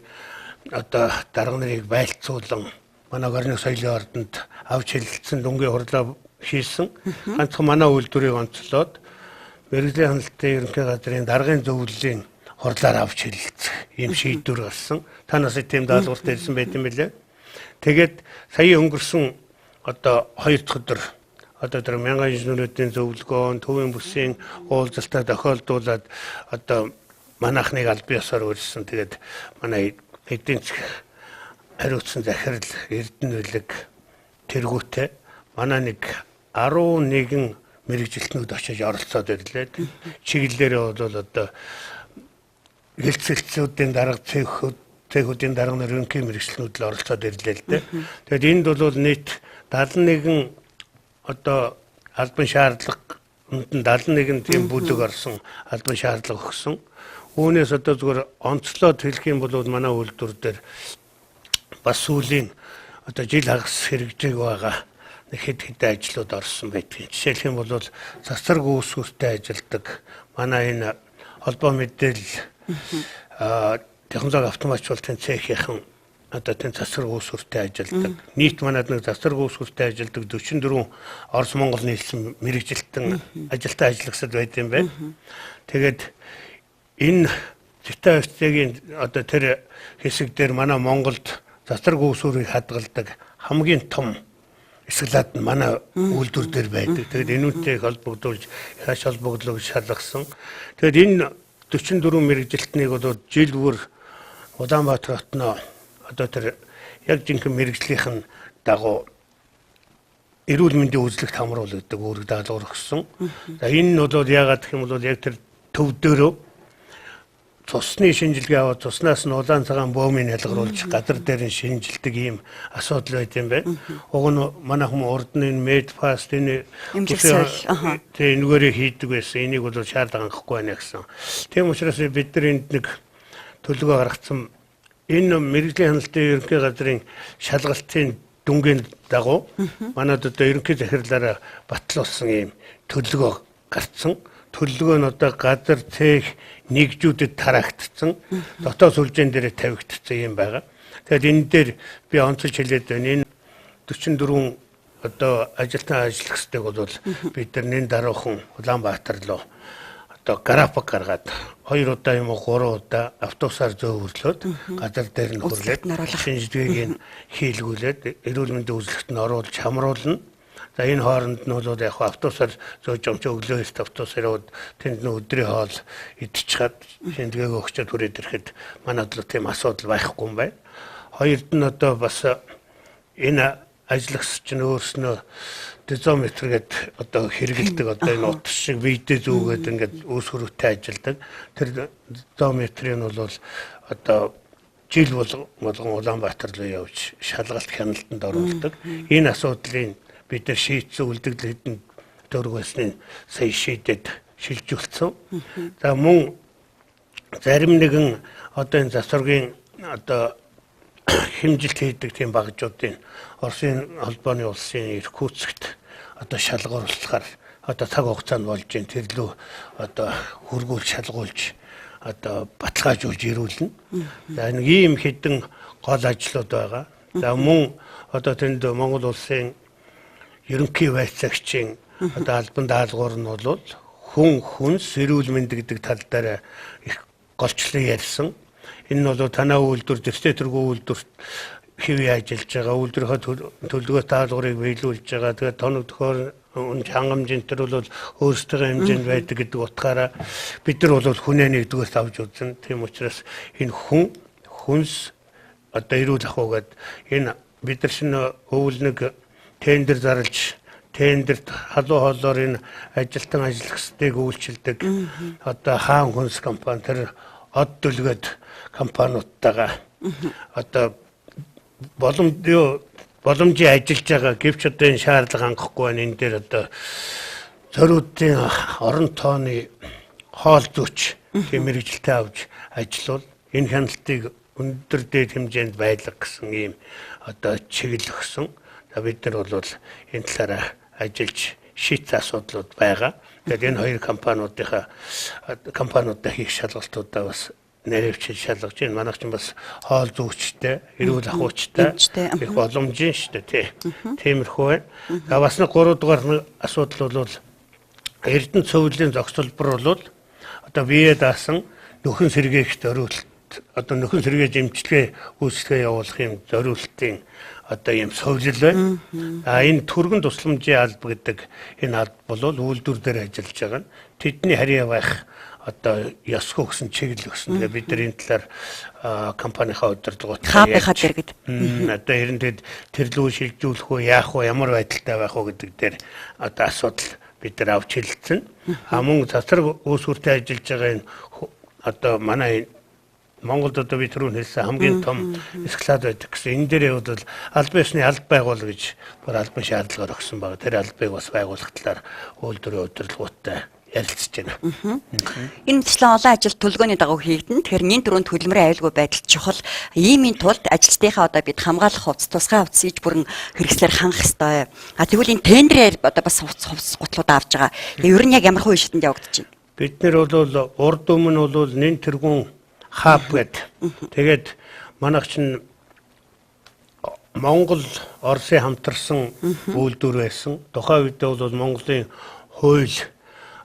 одоо дарга нарыг байлцуулан манай орны соёлын ордонд авч хэлэлцсэн дүнгийн хурлаа хийсэн. Ганцхан манай үйлдвэрийг онцлоод мэргэжлийн хяналтын ерөнхий газрын даргын зөвлөлийн хурлаар авч хэлэлцэх ийм шийдвэр болсон. Та нас тийм даалгавар тавьсан байт юм билээ. Тэгээд сая өнгөрсөн одоо 2 дахь өдөр одоо тэр мянган инженеруудын зөвлөгөөн төвийн бүсийн уулзалтаа тохиолдуулаад одоо манайхныг аль биесээр өрсөн. Тэгээд манай эдийн засгийн хариуцсан захирал Эрдэнэ үлэг тэргүүтээ манай нэг 11 мэрэгжилтнүүд очиж оролцоод ирлээ. Чиглэлээрээ бол одоо хэлцэлцүүдийн дарга цэхүүдийн дарга нар ерөнхий мэрэгчлэнүүд л оролцоод ирлээ л дээ. Тэгээд энд бол нийт 71 одоо албан шаардлага 71 тийм бүлэг орсон албан шаардлага өгсөн. Үүнээс одоо зүгээр онцлоод хэлэх юм бол манай үйлдвэр дээр бас сүүлийн одоо жил хагас хэрэгжээг байгаа хэд хэдэн ажлууд орсон байдгийг. Жишээлх юм бол засвар үүсгүүртэй ажилдаг манай энэ холбоо мэдээлэл технологи автоматжуулалтын цехийнхэн одоо тэн засвар үүсгүүртэй ажилдаг. Нийт манад нэг засвар үүсгүүртэй ажилдаг 44 Орос Монгол нийслэн мэрэгжилтэн ажилтаа ажиллагсад байт юм байна. Тэгээд энэ Зэтавцгийн одоо тэр хэсэг дээр манай Монголд засвар үүсгүүрийг хадгалдаг хамгийн том эсгэлад нь манай үйлдвэр дээр байдаг. Тэгээд энүүнтэй холбогдуулж хааш холбогдлоо шалгасан. Тэгээд энэ 44 мэрэгжилтнийг бол жил бүр Улаанбаатар хотноо одоо тэр яг жинхэнэ мэрэгжлийнх нь дагуу эрүүл мэндийн үзлэгт хамруулдаг үүрэг даалгавар өгсөн. За энэ нь бол яагаад гэх юм бол яг тэр төв дээрөө цусны шинжилгээ аваад цуснаас нь улаан цагаан бөмбөгийг ялгаруулж газар дээр нь шинжилдэг ийм асуудал байт юм байна. Уг нь манай хүмүүс урд нь медфаст энэ энэгээр хийдэг байсан. Энийг бол шаардлага хангахгүй байна гэсэн. Тийм учраас бид нар энд нэг төлөвөө гаргацсан энэ мэрэгжлийн хяналтын ерөнхий газрын шалгалтын дүнгийн дагуу манайд одоо ерөнхий захирлаараа батлуулсан ийм төлөвөө гарцсан. Төлөвлөгөө нь одоо газар цех нэгжүүдэд тараагдсан. Дотоод сүлжээн дээр тавигдсан юм байгаа. Тэгэхээр энэ дээр би онцолж хэлээд байна. Энэ 44 одоо ажилтан ажиллагчдыг бол бид нар нэн даруухан Улаанбаатар руу одоо график гаргаад 2 удаа юм уу 3 удаа автобусаар зөөвөрлөөд газар дээр нь хүрлээд шинжилгээг хийлгүүлээд эрүүл мэндийн үзлэгт нь оруулж хамруулна. За энэ хооронд нь бол яг автобусаар зөөж өмч өглөөс автобусаар тэнд нь өдрийн хоол идчихад шинжилгээг өгчөд хүрээд ирэхэд манайд л тийм асуудал байхгүй юм байна. Хоёрд нь одоо бас энэ ажиллагч чинь өөрснөө дозометр гэдэг одоо хэрэгэлдэг одоо энэ утас шиг видео зүүгээд ингээд үүсгэрүүтэй ажилдаг. Тэр дозометрийн бол одоо жил болгон Улаанбаатар руу явж шалгалт хяналтанд оруулдаг. Энэ асуудлыг бид нар шийдсэн үлдэгдэл хэдэн төгрөг байсныг сая шийдэд шилжүүлсэн. За мөн зарим нэгэн одоо энэ засваргийн одоо хэмжилт хийдэг тийм багжуудын Оросын холбооны улсын Иркутскт одоо шалгуурлахаар одоо цаг хугацаанд болж ин тэрлүү одоо хөргүүл шалгуулж одоо баталгаажуулж ирүүлнэ. За нэг ийм хэдэн гол ажлууд байгаа. За мөн одоо тэнд Монгол улсын ерөнхий байцаагчийн одоо албан даалгавар нь бол хүнс эрүүл мэнд гэдэг тал дээр их голчлон ярьсан. Энэ нь бол танаа үйлдвэр дэвстэй тэргүй үйлдвэрт хэвээ ажиллаж байгаа үйлдвэрийнхээ төлөвлөгөө даалгаврыг биелүүлж байгаа. Тэгээд тоног төхөөр хангамжийн төр бол өөрсдөө хэмжээнд байдаг гэдэг утгаараа бид нар бол хүнээ нэгдүгээрт авч үзэн. Тийм учраас энэ хүнс одоо эрүүл ахуйгээд энэ бид нар шинэ өвөл нэг тендер зарлж тендерт халуун хоолоор энэ ажилтан ажиллагчдыг үйлчилдэг одоо хаан хүнс компани тэр од дүлгээд компаниудтайгаа одоо боломжийн ажиллаж байгаа гэвч одоо энэ шаардлага хангахгүй байна. Энэ дээр одоо зориудын орон тооны хоол зүйч тийм мэрэгжилтэй авч ажиллавал энэ хяналтыг өндөр дээд хэмжээнд байлгах гэсэн ийм одоо чиглэл өгсөн. За бид нар бол энэ талаараа ажиллаж шийдсэн асуудлууд байгаа. Тэгээд энэ хоёр компаниудаа хийх шалгалтуудаа бас нэрвчил шалгаж байна. Манайх ч бас хоол зүйчтэй, эрүүл ахуйчтай их боломжийн шүү дээ. Тиймэрхүү байна. За бас нэг 3 дугаар асуудал бол Эрдэнэ цөвлийн зохицолбор бол одоо бие даасан нөхөн сэргээгт зориулт одоо нөхөн сэргээ дэмжлэгээ үйлчлэгээ явуулах юм зориултын одоо ийм сувлил байна. Энэ түргэн тусламжийн алба гэдэг энэ алба бол үйлдвэр дээр ажиллаж байгаа нь тэдний харьяа байх одоо ёсгүй гэсэн чиглэл өгсөн. Тэгээ бид нар энэ талаар компанийнхаа удирдлагуудтай дэргэд одоо хэрэнтэд тэрлүү шилжүүлэх үү, яах вэ, ямар байдалтай байх вэ гэдэг дээр одоо асуудал бид нар авч хэлсэн. Мөн засаг үүсвэртэй ажиллаж байгаа энэ одоо манай Монголд одоо би түрүүн хэлсэн хамгийн том эсклад байдаг гэсэн. Энэ дээрээ бол албан ёсны алба байгуул гэж бүр албан шаардлагаар өгсөн байна. Тэр албыг бас байгуулах талаар үйлдвэрийн удирдлагуудтай ярилцж байна. Энэ мэтчлэн олон ажил төлөвлөгөөний дагуу хийгдэн. Тэгэхээр нэн төрөнд хөдөлмөрийн аюулгүй байдал чухал. Иймийн тулд ажилчдынхаа одоо бид хамгаалах хувцас, тусгай хувцас иж бүрэн хэрэгслээр хангах ёстой. Тэгвэл энэ тендерээр одоо бас хувцас гутлууд авж байгаа. Ер нь яг ямар хувь шатнд явагдаж байна? Бид нэр бол урд өмнө бол нэн тэргүүн хаб гэд. Тэгээд манайх чинь Монгол Оросын хамтарсан үйлдвэр байсан. Тухайн үед бол Монголын хууль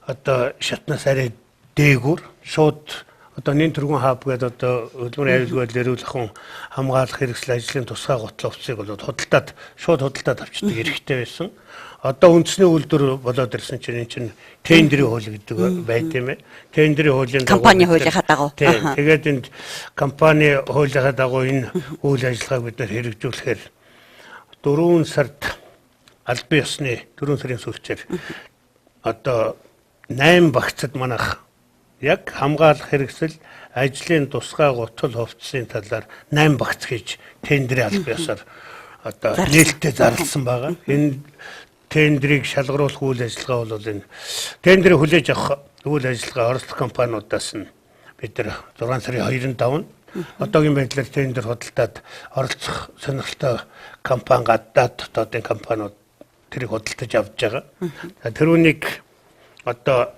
одоо шатнаас арай дээгүүр шууд одоо нэн тэргүүн хаб гэд одоо хөдөлмөрийн аюулгүй байдал эрүүл ахуйн хамгаалах хэрэгсэл ажлын тусгай гутлын хувцсыг бол шууд худалдаад авчдаг эрхтэй байсан. Одоо үндэсний үйлдвэр болоод ирсэн чинь энэ чинь тендерийн хууль гэдэг байт юм ээ. Тендерийн хуулийн дагуу компани хуулийнхаа дагуу. Тэгээд энд компани хуулийнхаа дагуу энэ үйл ажиллагааг бид нар хэрэгжүүлэхээр 4 сард албан ёсны 4 сарын сүүлчээр одоо 8 багцад манайх яг хамгаалах хэрэгсэл ажлын тусгай гутал хувцсын талаар 8 багц хийж тендерийн албан ёсоор одоо нээлттэй зарласан байгаа. Энэ тендерийг шалгаруулах үйл ажиллагаа бол энэ тендерийг хүлээж авах үйл ажиллагаа оролцох компаниудаас нь бид нар 6 сарын 2-нд давна. Одоогийн байдлаар тендер худалдаад оролцох сонирхолтой компани гадаад дотоодын компаниуд тэрийг худалдаж авч байгаа. Тэрүүнийг одоо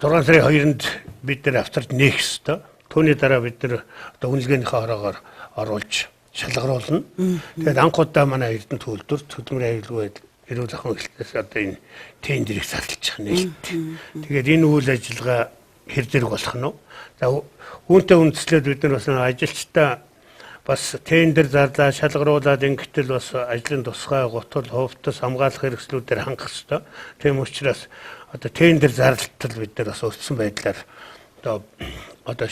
6 сарын 2-нд бид нар авторд нээх ёстой. Түүний дараа бид нар одоо үнэлгээнийхээ ороогоор оруулж шалгаруулна. Тэгээд анхудаа манай Эрдэнэт үйлдвэрт хөдөлмөрийн аюулгүй байдал эрүүл ахуйн хэлтээс одоо энэ тендерийг зарлаж байгаа нээлт. Тэгээд энэ үйл ажиллагаа хэр зэрэг болох нь вэ? За үүнтэй үндэслээд бид нар бас ажилчдаа бас тендер зарлаа шалгаруулад ингэтэл бас ажлын тусгай гутал хувцас хамгаалах хэрэгслүүдээр хангах ёстой. Тийм учраас одоо тендер зарлалтал бид нар бас өртсөн байдлаар одоо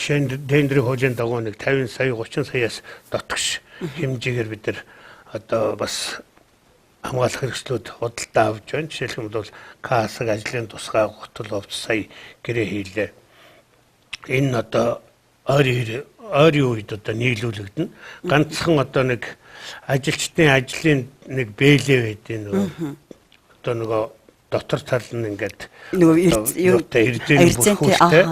тендерийн хуулийн дагуу нэг 50 сая 30 саяас дотогш хэмжээгээр бид нар одоо бас хамгаалах хэрэгслүүд худалдаа авч байна. Жишээлх юм бол кассаг ажлын тусгай гутал хувцас сая гэрээ хийлээ. Энэ одоо ойрын үед одоо нийлүүлэгдэнэ. Ганцхан одоо нэг ажилчдын ажлын нэг бэлээ байдیں۔ Одоо нөгөө дотор тал нь ингээд эрдэнэ бүрхүүстэй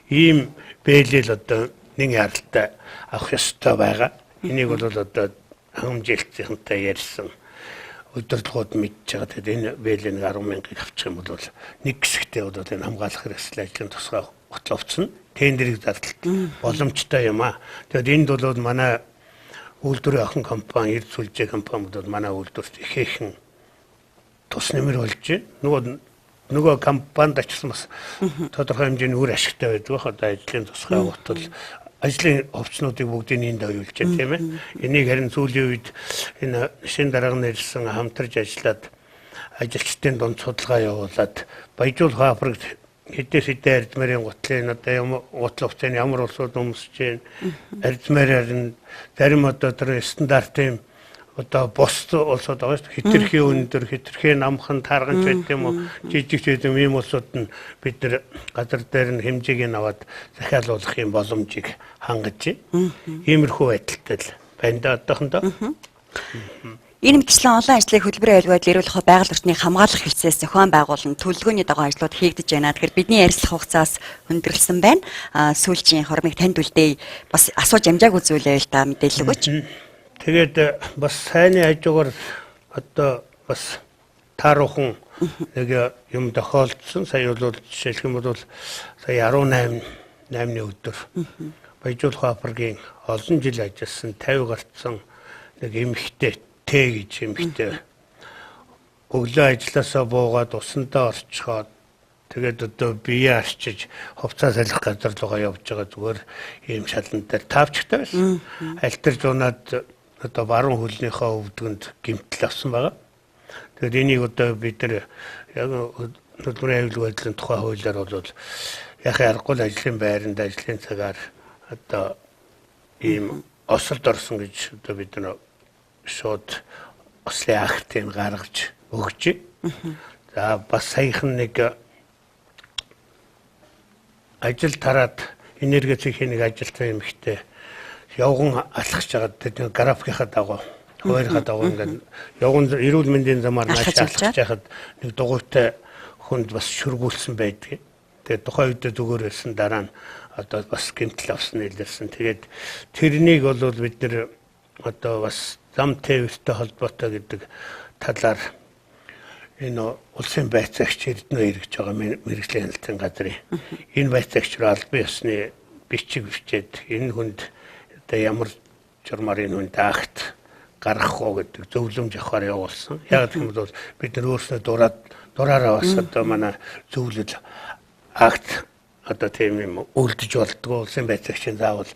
ийм бэлэл одоо нэг яралтай авах ёстой байгаа. Энийг бол одоо хангамжлалтынхантай ярьсан удирдлагууд мэдж байгаа. Тэгээд энэ бэлэн 10,000-ыг авчих юм бол нэг хэсэгтээ бол энэ хамгаалах хэрэгсэл ажлын тусгай гутал хувцас нь тендерийг зарлалт боломжтой юм аа. Тэгээд энд бол манай үйлдвэрийн охин компани, Эрд сүлжээ компаниуд бол манай үйлдвэрт ихээхэн тус нэмэр болж байна. Нөгөө компанид очсон бас тодорхой хэмжээний үр ашигтай байдаг. Одоо ажлын тусгай гутал ажлын хувцснуудыг бүгдийг энд оюулж байна тийм ээ. Энийг харин сүүлийн үед энэ шин дарга нэрсэн хамтарч ажиллаад ажилчдын дунд судалгаа явуулаад баяжуулах африкт хэдээс хэдэн арзмарын гутлын одоо гутал хувцсны ямар улсууд өмсөж байна. Арзмараар нь зарим одоо тэр стандартын одоо бус улсууд байгаа шүү. Хитрхи өндөр, хитрхи намхан тарганч байт юм уу? Жижиг жижиг ийм улсууд нь бид нар газар дээр нь хэмжээг нь аваад захиалуулах юм боломжийг хангаж байна. Иймэрхүү байдалтай л байна да одоохондоо. Энэ мэтчлэн олон ажлыг хөдөлмөрийн аюулгүй байдал эрүүл ахуй байгаль орчныг хамгаалах хэлцээс зохион байгуулан төлөвлөгөөний дагуу ажлууд хийгдэж байна. Тэгэхээр бидний ярилцлах хугацаас өндөрлсөн байна. Сүүлчийн хормыг танд үлдээ бас асууж амжаагүй зүйл байл та мэдээлэл өгөөч. Тэгээд бас сайнны хажуугаар одоо бас тааруухан нэг юм тохиолдсон. Сая бол жишээлх юм бол сая 18-ны өдөр Баяжуулах африкийн олон жил ажилласан 50 гарцсан нэг эмэгтэй гэж эмэгтэй өглөө ажилласаа буугаад усандаа орчхоод Тэгээд одоо бие арчиж хувцас салхих газар руугаа явж байгаа зүгээр ийм шалан дээр тавчтай байсан. Альтер жунаад одоо баруун хөлнийхөө өвдгөнд гэмтэл авсан байгаа. Тэгээд энийг одоо бид нар яг хөдөлмөрийн аюулгүй байдлын тухай хуулиар бол яхаа аргагүй ажлын байранд ажлын цагаар одоо ийм осолд орсон гэж одоо бид нар шууд ослын актыг гаргаж өгч. За бас саяхан нэг ажил тараад энерги цэхийн нэг ажилтны эмэгтэй явган алхаж байгаа тэр графикийнхаа дагуу хоёрхаа дагуу ингээд явган эрүүл мэндийн замаар нааш алхаж байхад нэг дугуйтай хүнд бас шүргүүлсэн байдгийг. Тэгээд тухайн үед зүгээр байсан дараа нь одоо бас гэмтэл авсан илэрсэн. Тэгээд тэрнийг бол бид нэр одоо бас зам тээвэртэй холбоотой гэдэг талаар энэ улсын байцаагч Эрдэнэ эргэж байгаа мэрэгжлийн хяналтын газрын энэ байцаагч руу албан ёсны бичиг бичээд энэ хүнд одоо ямар журмаар энэ хүнд акт гаргах уу гэдэг зөвлөмж авахар явуулсан. Яг гэвэл бид нар өөрсдөө дураараа бас одоо манай зөвлөл акт одоо тийм юм үлдэж болдгоо улсын байцаагчийн заавал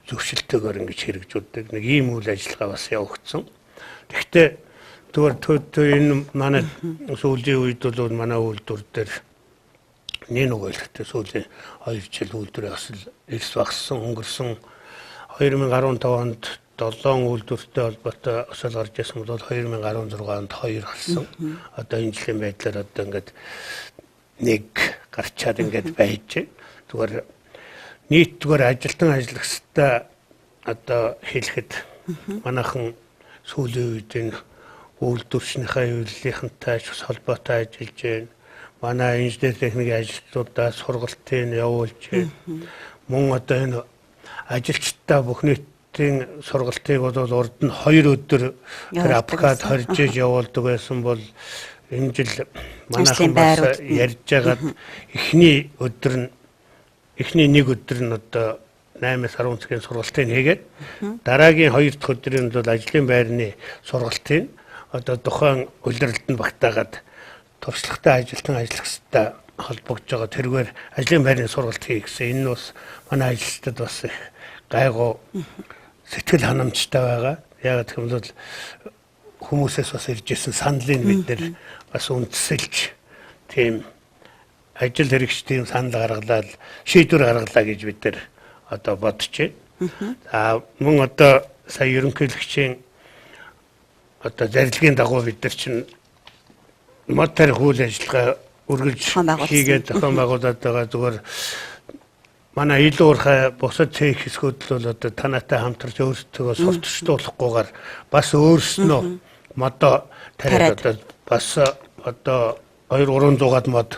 зөвшөлтөөр ингэж хэрэгжүүлдэг нэг ийм үйл ажиллагаа бас явагдсан. Гэхдээ тэгвэл энэ манай сүүлийн үед бол манай үйлдвэр дээр нэг үгэлтэй сүүлийн 2 жил үйлдвэрээ бас эрс багассан өнгөрсөн 2015 онд 7 үйлдвэртэй холбоотой осол гарч ирсэн бол 2016 онд 2 болсон. Одоо энэ жилийн байдлаар одоо ингээд нэг гарчаад ингээд байж зүгээр нийтдгээр ажилтан ажиллагчтай одоо хэлэхэд манайхан сүүлийн үед энэ үйлдвэрчнийхээ аюуллынхантай ч холбоотой ажиллаж байна. Манай инженер техникийн ажилтнуудаа сургалтын явуулж байна. Мөн одоо энэ ажилчдаа бүх нийтийн сургалтыг бол урд нь 2 өдөр тэр аппликад хорж явуулдаг байсан бол энэ жил манайхан бас ярьж байгаад эхний нэг өдөр нь одоо 8-10 цагийн сургалтыг хийгээд дараагийн 2 дахь өдрийн бол ажлын байрны сургалтыг одоо тухайн улирлалд нь багтаагаад туршлагатай ажилтан ажиллагчтай холбогдож байгаа тэргээр ажлын байрны сургалт хийх гэсэн энэ нь бас манай ажилчдад бас их гайгүй сэтгэл ханамжтай байгаа. Яг гэвэл хүмүүсээс бас ирж ирсэн саналыг бид нэр бас үндэслэж тийм ажил хэрэгчдийн санал гаргалаад шийдвэр гаргалаа гэж бид нэр одоо бодож байна. За мөн одоо сая ерөнхийлөгчийн одоо зарилгын дагуу бид нар чинь мод тарих үйл ажиллагаа үргэлж хийгээд зохион байгуулад байгаа. Зүгээр манай илүү уурхай бусад цэг хэсгүүд л бол одоо танаатай хамтарч өөрсдөө сурталчлуулахгүйгээр бас өөрснөө модоо тариад одоо бас одоо 200-300-аад мод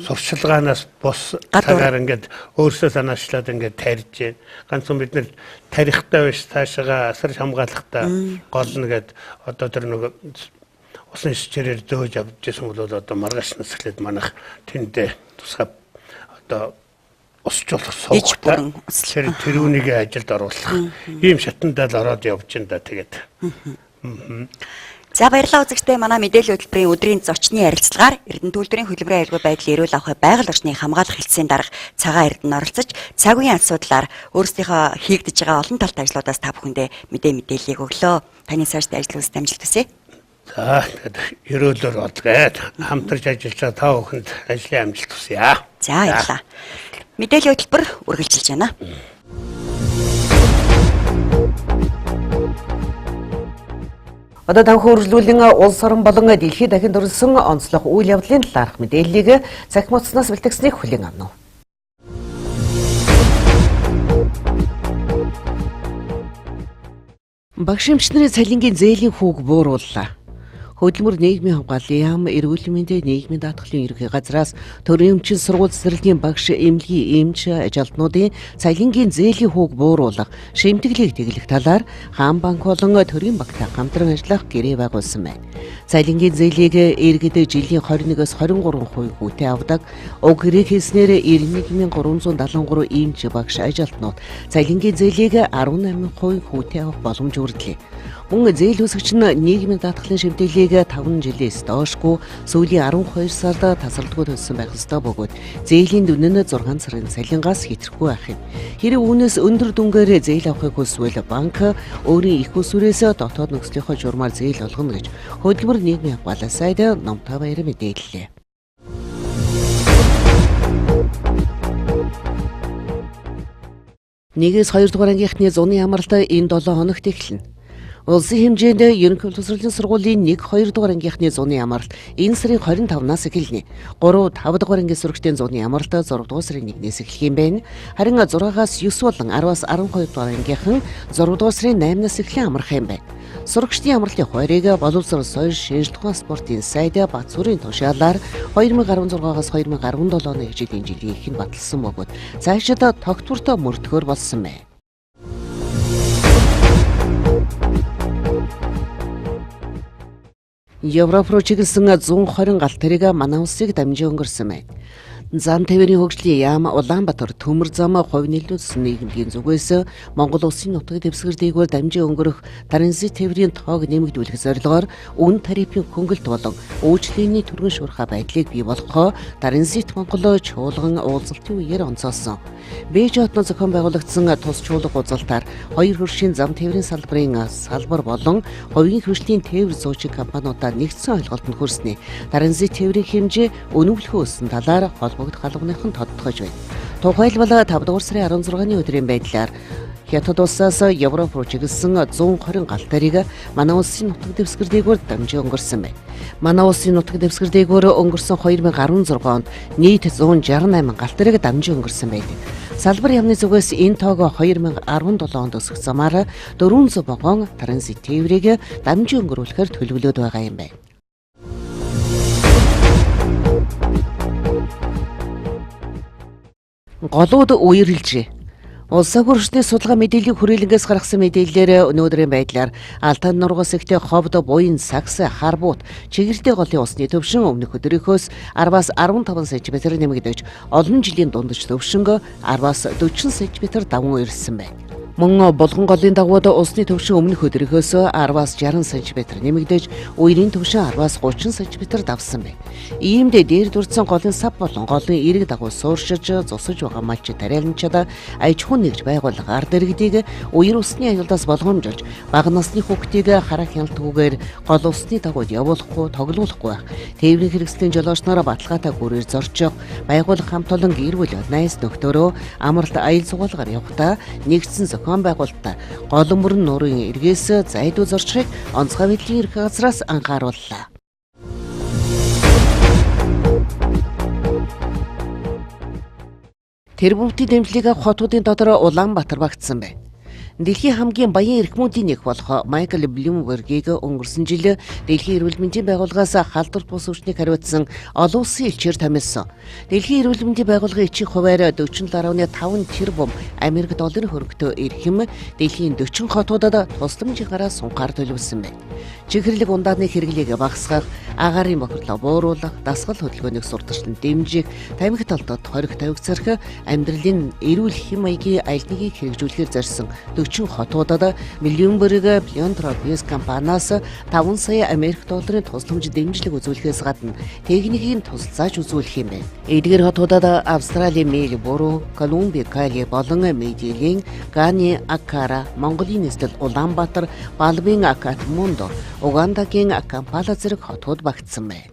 сурчлагаанаас бос цагаар ингээд өөрсдөө санаачлаад ингээд тарьж байна. Ганцхан бид нэр тарихтай биш цаашаага асар хамгаалахтай голно гэд одоо тэр нэг усан ширээр зөөж авч ирсэн бол одоо маргааш насглаад манайх тэндээ тусгай одоо усчлах суугтай тэрүүнийг ажилд оруулах ийм шатандаа л ороод явж байна да тэгээд. За баярлалаа үзэгчдээ манай мэдээллийн хөтөлбөрийн өдрийн зочны ярилцлагаар Эрдэнэ төлөвлөрийн хөтөлбөрийн аюулгүй байдлын эрүүл авахыг байгаль орчныг хамгаалах хэлтсийн дарга цагаан Эрдэнэ оролцож цаг үеийн асуудлаар өөрсдийнхөө хийгдэж байгаа олон талтай ажлуудаас та бүхэндээ мэдээллийг өглөө. Таны цаашдын ажил үйлс амжилт хүсье. За ерөөлөөр болгээд хамтарч ажиллаж байгаа та бүхэнд ажлын амжилт хүсье. За баярлалаа. Мэдээллийн хөтөлбөр үргэлжилж байна. Одоо тавхан үргэлжлүүлэн улс орон болон дэлхийд дахин төрсөн онцлог үйл явдлын талаарх мэдээллийг цахим утаснаас бэлтгэснийг хүлээн авна. Багш эмчнэрийн цалингийн зээлийн хүүг буурууллаа. Хөдөлмөр нийгмийн хамгааллын яам, эрүүл мэндийн нийгмийн даатгалын ерөнхий газраас төрийн эмчийн сургууль цэцэрлэгийн багш эмнэлгийн эмч ажилтнуудын цалингийн зээлийн хүүг бууруулах, шимтгэлийг тэглэх талаар хаан банк болон төрийн банктай хамтран ажиллах гэрээ байгуулсан байна. Цалингийн зээлийг иргэд жилийн 21-с 23% хүүтэй авдаг. Уг гэрээ хийснээр 91373 эмч багш ажилтнууд цалингийн зээлийг 18% хүүтэй авах боломж үүрлээ. Мөн зээл үсгч нь нийгмийн даатгалын шимтгэлийг 5 жилээс доошгүй сүүлийн 12 сард тасралтгүй төлсөн байх ёстой бөгөөд зээлийн дүн нь 6 сарын цалингаас хэтрэхгүй байх юм. Хэрэв үүнээс өндөр дүнгээр зээл авахыг хүсвэл банк өөрийн их усүрээс дотоод нөхцөлийнхөө журмаар зээл олгоно гэж хөдөлмөр нийгмийн хавгаалал сайд Номтой Баяр мэдээллээ. Нэгээс 2 дугаар ангийнхны зуны амралт энэ 7 хоногт эхэлнэ. Улсын хэмжээнд ерөнхий боловсролын сургуулийн 1-2 дугаар ангийнхны зуны амралт энэ сарын 25-наас эхэлнэ. 3-5 дугаар ангийн сурагчдын зуны амралт 6 дугаар сарын 1-ээс эхлэх юм байна. Харин 6-аас 9 болон 10-аас 12 дугаар ангийнхан 6 дугаар сарын 8-наас эхлэн амрах юм байна. Сурагчдын амралтын хуурийг боловсрол соёл шинжилгээ ухаан спортын сайд Батцуурын тушаалаар 2016-аас 2017 оны хичээлийн жилийн эхэнд баталсан бөгөөд цаашид тогтвортой мөрдөхөр болсон байна. Европ руу чиглэсэн 120 галт тэрэг манай улсыг дамжин өнгөрсөн байна. Зам тээврийн хөгжлийн яам Улаанбаатар төмөр зам хувь нөлөөсөн нийгэмийн зүгээс Монгол улсын нутгийн дэвсгэр дээгүүр дамжин өнгөрөх транзит тээврийн тоог нэмэгдүүлэх зорилгоор үн тарифын хөнгөлт болон үйлчлэлийн түргэн шуурхай байдлыг бий болгохоо Транзит Монгол чуулган уулзалтын үеэр онцолсон. Бэж хотод зохион байгуулагдсан тус чуулга уулзалтаар хоёр хөршийн зам тээврийн салбарын салбар болон хувийн хөршлийн тээвэр зуучид компаниудаа нэгдсэн ойлголтод хүрснэ. Транзит тээврийн хэмжээ өнөвлөхөө өссөн талаар холбогд халбаныхан тодтогч байна. Тухайлбал 5 дугаар сарын 16-ны өдрийн байдлаар Хятад улсаас Европ руу чиглэсэн 120 галт тэрэг манай улсын нутаг дэвсгэр дээгүүр дамжин өнгөрсөн байна. Манай улсын нутаг дэвсгэр дээгүүр өнгөрсөн 2016 онд нийт 168 галт тэрэг дамжин өнгөрсөн байдаг. Салбар яамны зүгээс энэ тоог 2017 онд өсгөх замаар 400 вагон транзит тээврийг дамжин өнгөрүүлэхээр төлөвлөд байгаа юм байна. Голууд үерэлжээ. Улсын хурцны судалгаа мэдээллийн хүрээлэнгээс гаргасан мэдээллээр өнөөдрийн байдлаар Алтай нургас ихтэй ховд буян сакс харбуут чигэртэй голын усны төвшин өмнөх өдрийнхөөс 10-аас 15 см нэмэгдэж олон жилийн дундаж төвшинг 10-аас 40 см даван ирсэн байна. Мөн булган голын дагууд усны төвшин өмнөх өдрийнхөөс 10-аас 60 см нэмэгдэж үерийн төвшин 10-аас 30 см давсан байна. Иймд дээр дурдсан голын сав болон голын эрэг дагуу сууршиж зусаж байгаа малч тариаланчид аж ахуйн нэгж байгууллага ард иргэдийг үер усны аюулаас болгоомжуулж бага насны хүүхдийг хараа хяналтгүйгээр гол усны дагууд явуулахгүй тоглуулахгүй байх. Тээврийн хэрэгслийн жолоочноор баталгаатай гүрээр зорчих байгууллага хамт олон гэр бүл найз нөхдөөрөө амралт аял зугаалгаар явахдаа нэгдсэн зохион байгуулалтаа голон мөрөн нуурын эргээс зайдуу зорчихыг онцгой байдлын эрх газраас анхаарууллаа. Тэр бүгдийн дэмжлэгийг хотуудын дотор Улаанбаатар багтсан байна. Дэлхийн хамгийн баян эрхмүүдийн нэг болох Майкл Блумбергийг өнгөрсөн жил Дэлхийн эрүүл мэндийн байгууллагаас халдвар бус өвчнийг хариуцсан олон улсын элчээр томилсон. Дэлхийн эрүүл мэндийн байгууллагын эчийн хуваар 47.5 тэрбум Америк долларын хөрөнгөтэй эрхэм дэлхийн 40 хотуудад тусламжаараа сунгаар төлөвлөсөн байна. Чихэрлэг ундааны хэрэглээг багасгах, агаарын бохирлоо бууруулах, дасгал хөдөлгөөнийг сурталчлан дэмжих, тамхи талдад хориг тавиг зарах, амьдралын эрүүл хэм маягийн аль нэгийг хэрэгжүүлэхээр зорьсон 40 хотуудад Bloomberg Philanthropies компаниас 5 сая Америк долларын тусламж дэмжлэг үзүүлэхээс гадна техникийн тусалцааж үзүүлэх юм байна. Эдгээр хотуудад Австралийн Мельбурн, Колумби, Кали болон Медельин, Гани, Аккара, Монголын нийслэл Улаанбаатар, Балбын Катманду, Угандагийн Кампала зэрэг хотууд багтсан байна.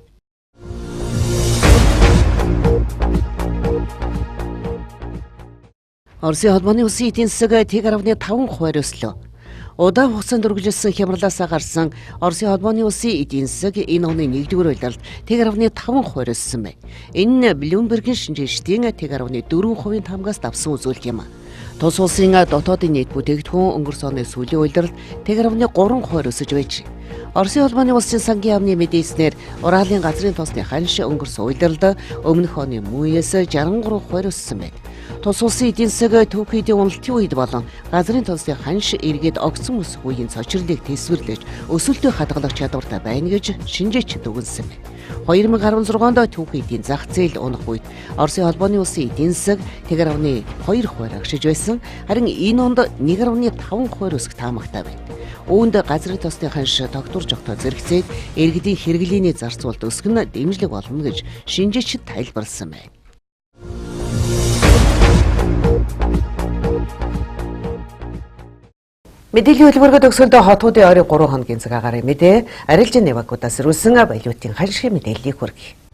Оросын холбооны улсын эдийн засаг 1.5 хувиар өслөө. Удаан хугацаанд үргэлжилсэн хямралаас гарсан Оросын холбооны улсын эдийн засаг энэ оны 1-р улиралд 1.5 хувиар өссөн байна. Энэ Bloomberg-ийн шинжилгээчдийн 1.4% тамгаас давсан үзүүлэлт юм. Тус улсын дотоодын нийт бүтээгдэхүүн өнгөрсөн оны сүүлийн улиралд 1.3% өсөж байж. Оросын холбооны улсын сангийн яамны мэдээснээр Уралын газрын тосны ханш өнгөрсөн улиралд өмнөх оны мууяс 63% өссөн байна. Тус улсын эдийн засаг түүхийдийн уналтын үед болон газрын тосны ханш эргээд огцон өсөх үеийн цочрлыг тэсвэрлэж өсөлтөө хадгалах чадвартай байна гэж шинжээчид дүгнсэн байна. 2016 онд түүхийдийн зах зээл унах үед Оросын холбооны улсын эдийн засаг 1.2% агшиж байсан. Харин энэ онд 1.5% өсөх таамагтай байна. Үүнд газрын тосны ханш тогтворж огтоо зэрэгцээд иргэдийн хэрэглээний зарцуулалт өсгөн дэмжлэг болно гэж шинжээчид тайлбарласан байна. Мэдээллийн хөтөлбөрөд төгсгөлдөө хотуудын ойрын 3 хоногийн цаг агаарыг мэдээ арилжин нэвагуудаас ирүүлсэн баялуутын ханшийн мэдээллийг хүргэе.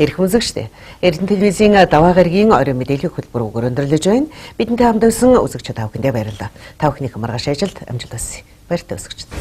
Эрх үзэгчдээ Эрдэнэ телевизийн даваа гарагийн орой мэдээллийн хөтөлбөр өндөрлөж байна. Бидэнтэй хамт байсан үзэгч та бүхэндээ баярлалаа. Та бүхний маргааш ажилд амжилт хүсье. Баяртай үзэгчдээ.